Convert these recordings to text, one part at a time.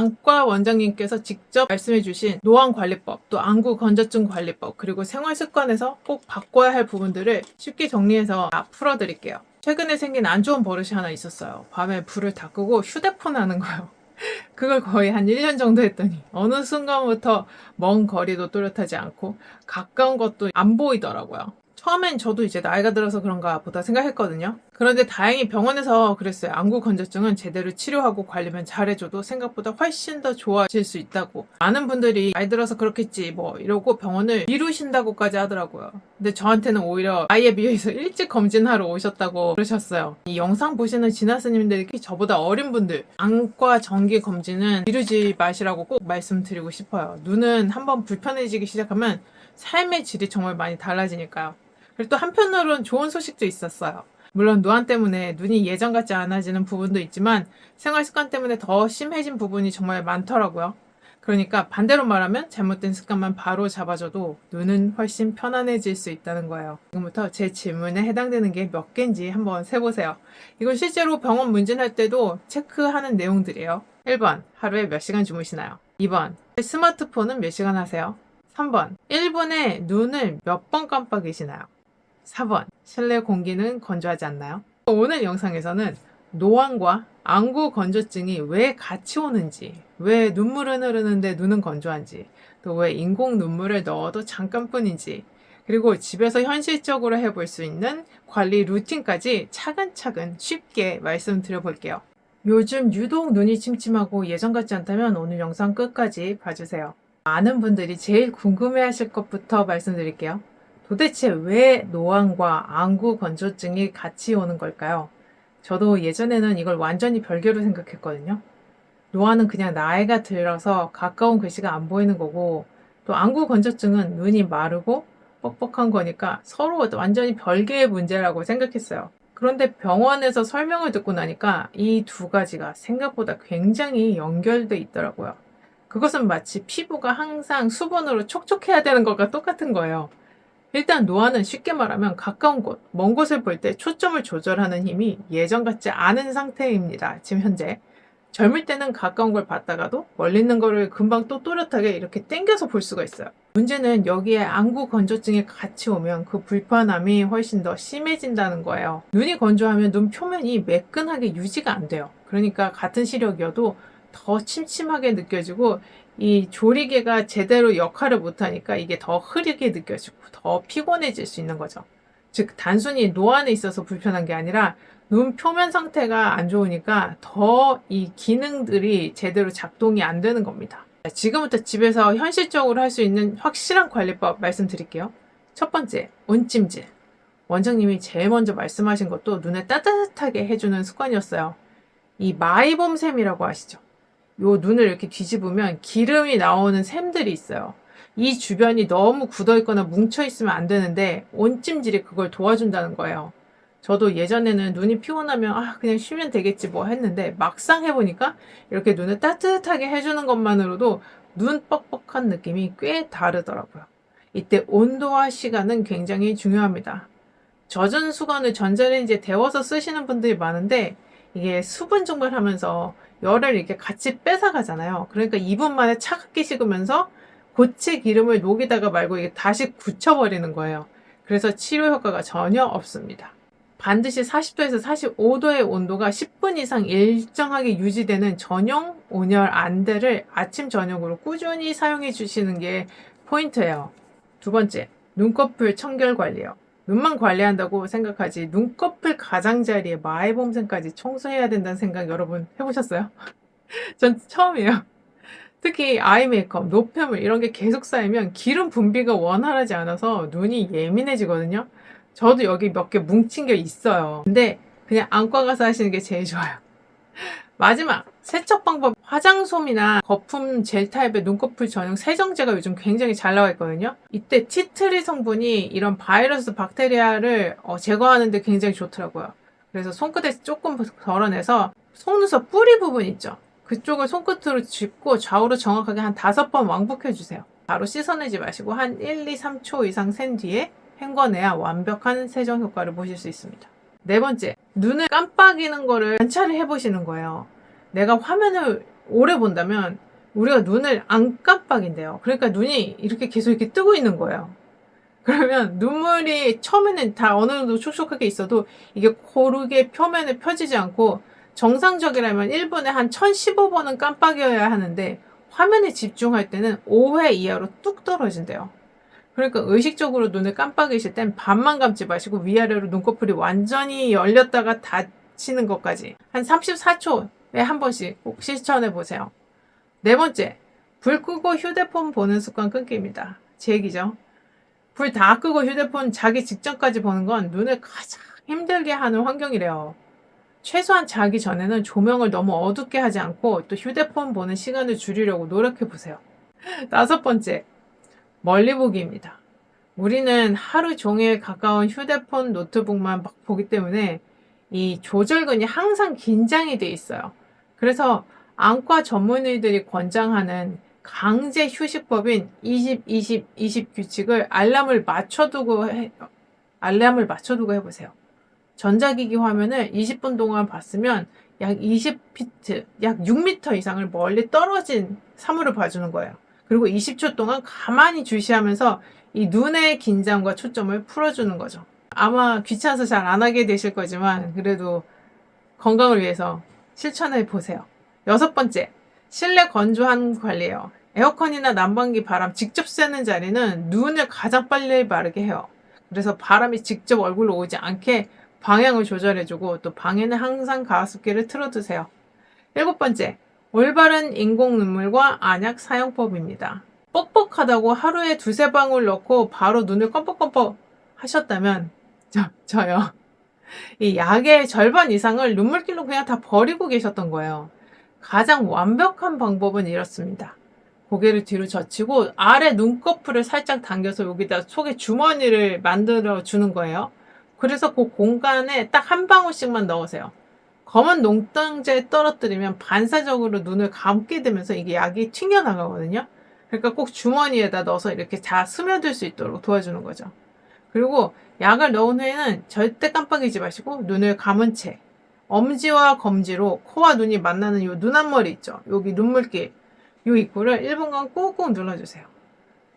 안과 원장님께서 직접 말씀해주신 노안관리법, 또 안구건조증 관리법, 그리고 생활습관에서 꼭 바꿔야 할 부분들을 쉽게 정리해서 다 풀어드릴게요. 최근에 생긴 안 좋은 버릇이 하나 있었어요. 밤에 불을 다 끄고 휴대폰 하는 거예요. 그걸 거의 한 1년 정도 했더니 어느 순간부터 먼 거리도 또렷하지 않고 가까운 것도 안 보이더라고요. 처음엔 저도 이제 나이가 들어서 그런가 보다 생각했거든요. 그런데 다행히 병원에서 그랬어요. 안구 건조증은 제대로 치료하고 관리면 잘해줘도 생각보다 훨씬 더 좋아질 수 있다고. 많은 분들이 나이 들어서 그렇겠지 뭐 이러고 병원을 미루신다고까지 하더라고요. 근데 저한테는 오히려 나이에 비해서 일찍 검진하러 오셨다고 그러셨어요. 이 영상 보시는 진화 스님들이 저보다 어린 분들 안과 정기 검진은 미루지 마시라고 꼭 말씀드리고 싶어요. 눈은 한번 불편해지기 시작하면 삶의 질이 정말 많이 달라지니까요. 그리고 또 한편으로는 좋은 소식도 있었어요. 물론 노안 때문에 눈이 예전 같지 않아지는 부분도 있지만 생활 습관 때문에 더 심해진 부분이 정말 많더라고요. 그러니까 반대로 말하면 잘못된 습관만 바로 잡아줘도 눈은 훨씬 편안해질 수 있다는 거예요. 지금부터 제 질문에 해당되는 게 몇 개인지 한번 세보세요. 이건 실제로 병원 문진할 때도 체크하는 내용들이에요. 1번, 하루에 몇 시간 주무시나요? 2번, 스마트폰은 몇 시간 하세요? 3번, 1분에 눈을 몇 번 깜빡이시나요? 4번, 실내 공기는 건조하지 않나요? 오늘 영상에서는 노안과 안구 건조증이 왜 같이 오는지, 왜 눈물은 흐르는데 눈은 건조한지, 또 왜 인공 눈물을 넣어도 잠깐뿐인지, 그리고 집에서 현실적으로 해볼 수 있는 관리 루틴까지 차근차근 쉽게 말씀드려 볼게요. 요즘 유독 눈이 침침하고 예전 같지 않다면 오늘 영상 끝까지 봐주세요. 많은 분들이 제일 궁금해하실 것부터 말씀드릴게요. 도대체 왜 노안과 안구 건조증이 같이 오는 걸까요? 저도 예전에는 이걸 완전히 별개로 생각했거든요. 노안은 그냥 나이가 들어서 가까운 글씨가 안 보이는 거고, 또 안구 건조증은 눈이 마르고 뻑뻑한 거니까 서로 완전히 별개의 문제라고 생각했어요. 그런데 병원에서 설명을 듣고 나니까 이 두 가지가 생각보다 굉장히 연결돼 있더라고요. 그것은 마치 피부가 항상 수분으로 촉촉해야 되는 것과 똑같은 거예요. 일단 노안은 쉽게 말하면 가까운 곳, 먼 곳을 볼 때 초점을 조절하는 힘이 예전 같지 않은 상태입니다. 지금 현재. 젊을 때는 가까운 걸 봤다가도 멀리 있는 거를 금방 또 또렷하게 이렇게 당겨서 볼 수가 있어요. 문제는 여기에 안구 건조증이 같이 오면 그 불편함이 훨씬 더 심해진다는 거예요. 눈이 건조하면 눈 표면이 매끈하게 유지가 안 돼요. 그러니까 같은 시력이어도 더 침침하게 느껴지고 이 조리개가 제대로 역할을 못하니까 이게 더 흐리게 느껴지고 더 피곤해질 수 있는 거죠. 즉 단순히 노안에 있어서 불편한 게 아니라 눈 표면 상태가 안 좋으니까 더 이 기능들이 제대로 작동이 안 되는 겁니다. 지금부터 집에서 현실적으로 할 수 있는 확실한 관리법 말씀드릴게요. 첫 번째, 온찜질. 원장님이 제일 먼저 말씀하신 것도 눈에 따뜻하게 해주는 습관이었어요. 이 마이봄샘이라고 아시죠? 요 눈을 이렇게 뒤집으면 기름이 나오는 샘들이 있어요. 이 주변이 너무 굳어있거나 뭉쳐있으면 안 되는데 온찜질이 그걸 도와준다는 거예요. 저도 예전에는 눈이 피곤하면 그냥 쉬면 되겠지 뭐 했는데 막상 해보니까 이렇게 눈을 따뜻하게 해주는 것만으로도 눈 뻑뻑한 느낌이 꽤 다르더라고요. 이때 온도와 시간은 굉장히 중요합니다. 젖은 수건을 전자레인지에 데워서 쓰시는 분들이 많은데 이게 수분 증발하면서 열을 이렇게 같이 뺏어가잖아요. 그러니까 2분 만에 차갑게 식으면서 고체 기름을 녹이다가 말고 이게 다시 굳혀버리는 거예요. 그래서 치료 효과가 전혀 없습니다. 반드시 40도에서 45도의 온도가 10분 이상 일정하게 유지되는 전용 온열 안대를 아침 저녁으로 꾸준히 사용해 주시는 게 포인트예요. 두 번째, 눈꺼풀 청결 관리요. 눈만 관리한다고 생각하지 눈꺼풀 가장자리에 마이봄샘까지 청소해야 된다는 생각 여러분 해보셨어요? 전 처음이에요. 특히 아이 메이크업, 노폐물 이런 게 계속 쌓이면 기름 분비가 원활하지 않아서 눈이 예민해지거든요. 저도 여기 몇 개 뭉친 게 있어요. 근데 그냥 안과 가서 하시는 게 제일 좋아요. 마지막, 세척 방법. 화장솜이나 거품 젤 타입의 눈꺼풀 전용 세정제가 요즘 굉장히 잘 나와 있거든요. 이때 티트리 성분이 이런 바이러스 박테리아를 제거하는 데 굉장히 좋더라고요. 그래서 손끝에 조금 덜어내서 속눈썹 뿌리 부분 있죠. 그쪽을 손끝으로 짚고 좌우로 정확하게 한 5번 왕복해주세요. 바로 씻어내지 마시고 한 1, 2, 3초 이상 센 뒤에 헹궈내야 완벽한 세정 효과를 보실 수 있습니다. 네 번째, 눈을 깜빡이는 거를 관찰을 해보시는 거예요. 내가 화면을 오래 본다면 우리가 눈을 안 깜빡인대요. 그러니까 눈이 이렇게 계속 이렇게 뜨고 있는 거예요. 그러면 눈물이 처음에는 다 어느 정도 촉촉하게 있어도 이게 고르게 표면에 펴지지 않고 정상적이라면 1분에 한 1015번은 깜빡여야 하는데 화면에 집중할 때는 5회 이하로 뚝 떨어진대요. 그러니까 의식적으로 눈을 깜빡이실 땐 반만 감지 마시고 위아래로 눈꺼풀이 완전히 열렸다가 닫히는 것까지 한 34초에 한 번씩 꼭 실천해 보세요. 네 번째, 불 끄고 휴대폰 보는 습관 끊기입니다. 제 얘기죠. 불 다 끄고 휴대폰 자기 직전까지 보는 건 눈을 가장 힘들게 하는 환경이래요. 최소한 자기 전에는 조명을 너무 어둡게 하지 않고 또 휴대폰 보는 시간을 줄이려고 노력해 보세요. 다섯 번째, 멀리 보기입니다. 우리는 하루 종일 가까운 휴대폰, 노트북만 막 보기 때문에 이 조절근이 항상 긴장이 돼 있어요. 그래서 안과 전문의들이 권장하는 강제 휴식법인 20, 20, 20 규칙을 알람을 맞춰두고 해보세요. 전자기기 화면을 20분 동안 봤으면 약 20피트, 약 6m 이상을 멀리 떨어진 사물을 봐주는 거예요. 그리고 20초 동안 가만히 주시하면서 이 눈의 긴장과 초점을 풀어주는 거죠. 아마 귀찮아서 잘 안 하게 되실 거지만 그래도 건강을 위해서 실천해 보세요. 여섯 번째, 실내 건조한 관리예요. 에어컨이나 난방기 바람 직접 쐬는 자리는 눈을 가장 빨리 마르게 해요. 그래서 바람이 직접 얼굴로 오지 않게 방향을 조절해주고 또 방에는 항상 가습기를 틀어두세요. 일곱 번째, 올바른 인공 눈물과 안약 사용법입니다. 뻑뻑하다고 하루에 두세 방울 넣고 바로 눈을 껌뻑껌뻑 하셨다면 저요. 이 약의 절반 이상을 눈물길로 그냥 다 버리고 계셨던 거예요. 가장 완벽한 방법은 이렇습니다. 고개를 뒤로 젖히고 아래 눈꺼풀을 살짝 당겨서 여기다 속에 주머니를 만들어 주는 거예요. 그래서 그 공간에 딱 한 방울씩만 넣으세요. 검은 농땡제에 떨어뜨리면 반사적으로 눈을 감게 되면서 이게 약이 튕겨나가거든요. 그러니까 꼭 주머니에다 넣어서 이렇게 다 스며들 수 있도록 도와주는 거죠. 그리고 약을 넣은 후에는 절대 깜빡이지 마시고 눈을 감은 채 엄지와 검지로 코와 눈이 만나는 요 눈 앞머리 있죠. 여기 눈물길 요 입구를 1분간 꾹꾹 눌러주세요.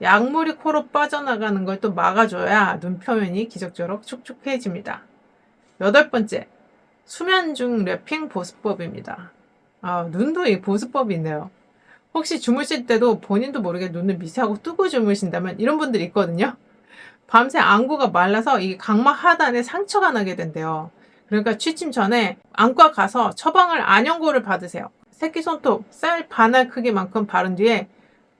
약물이 코로 빠져나가는 걸 또 막아줘야 눈 표면이 기적적으로 촉촉해집니다. 여덟 번째, 수면 중 랩핑 보습법입니다. 눈도 이 보습법이 있네요. 혹시 주무실 때도 본인도 모르게 눈을 미세하고 뜨고 주무신다면 이런 분들이 있거든요. 밤새 안구가 말라서 이 각막 하단에 상처가 나게 된대요. 그러니까 취침 전에 안과 가서 처방을 안연고를 받으세요. 새끼손톱 쌀 반알 크기만큼 바른 뒤에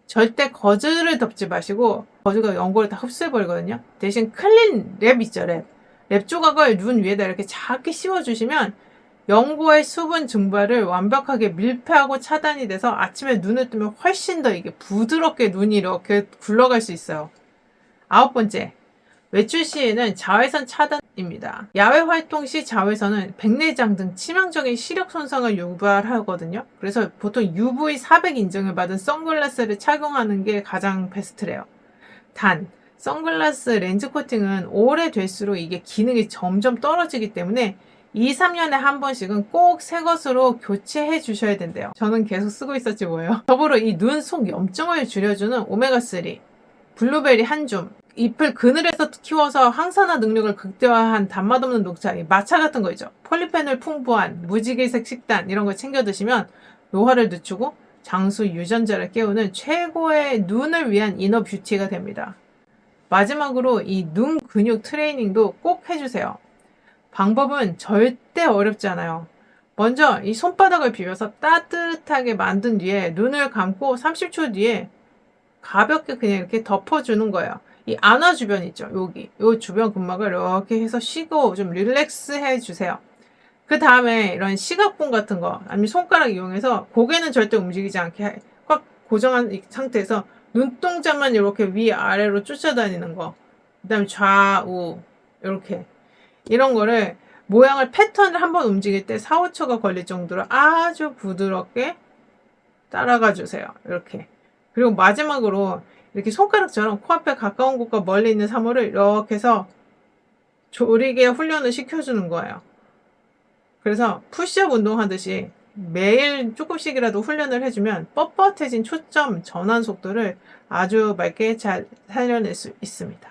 절대 거즈를 덮지 마시고 거즈가 연고를 다 흡수해버리거든요. 대신 클린 랩 있죠, 랩. 랩 조각을 눈 위에다 이렇게 작게 씌워주시면 연고의 수분 증발을 완벽하게 밀폐하고 차단이 돼서 아침에 눈을 뜨면 훨씬 더 이게 부드럽게 눈이 이렇게 굴러갈 수 있어요. 아홉 번째, 외출 시에는 자외선 차단입니다. 야외 활동 시 자외선은 백내장 등 치명적인 시력 손상을 유발하거든요. 그래서 보통 UV 400 인증을 받은 선글라스를 착용하는 게 가장 베스트래요. 단, 선글라스 렌즈 코팅은 오래될수록 이게 기능이 점점 떨어지기 때문에 2, 3년에 한 번씩은 꼭 새 것으로 교체해 주셔야 된대요. 저는 계속 쓰고 있었지 뭐예요. 더불어 이 눈 속 염증을 줄여주는 오메가3, 블루베리 한 줌, 잎을 그늘에서 키워서 항산화 능력을 극대화한 단맛 없는 녹차, 마차 같은 거 있죠. 폴리페놀 풍부한 무지개색 식단 이런 거 챙겨 드시면 노화를 늦추고 장수 유전자를 깨우는 최고의 눈을 위한 이너 뷰티가 됩니다. 마지막으로 이 눈 근육 트레이닝도 꼭 해주세요. 방법은 절대 어렵지 않아요. 먼저 이 손바닥을 비벼서 따뜻하게 만든 뒤에 눈을 감고 30초 뒤에 가볍게 그냥 이렇게 덮어주는 거예요. 이 안화 주변 있죠. 여기 요 주변 근막을 이렇게 해서 쉬고 좀 릴렉스 해주세요. 그 다음에 이런 시각봉 같은 거 아니면 손가락 이용해서 고개는 절대 움직이지 않게 꽉 고정한 상태에서 눈동자만 이렇게 위아래로 쫓아다니는 거, 그 다음에 좌우 이렇게 이런 거를 모양을 패턴을 한번 움직일 때 4, 5초가 걸릴 정도로 아주 부드럽게 따라가 주세요. 이렇게. 그리고 마지막으로 이렇게 손가락처럼 코앞에 가까운 곳과 멀리 있는 사물을 이렇게 해서 조리게 훈련을 시켜주는 거예요. 그래서 푸시업 운동하듯이 매일 조금씩이라도 훈련을 해주면 뻣뻣해진 초점 전환 속도를 아주 맑게 잘 살려낼 수 있습니다.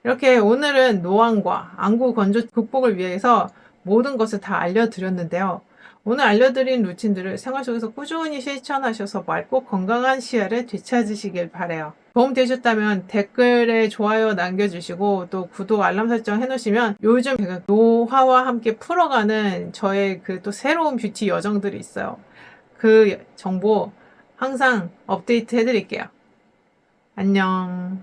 이렇게 오늘은 노안과 안구 건조 극복을 위해서 모든 것을 다 알려드렸는데요. 오늘 알려드린 루틴들을 생활 속에서 꾸준히 실천하셔서 맑고 건강한 시야를 되찾으시길 바래요. 도움 되셨다면 댓글에 좋아요 남겨주시고 또 구독 알람 설정 해놓으시면 요즘 제가 노화와 함께 풀어가는 저의 그 또 새로운 뷰티 여정들이 있어요. 그 정보 항상 업데이트 해드릴게요. 안녕.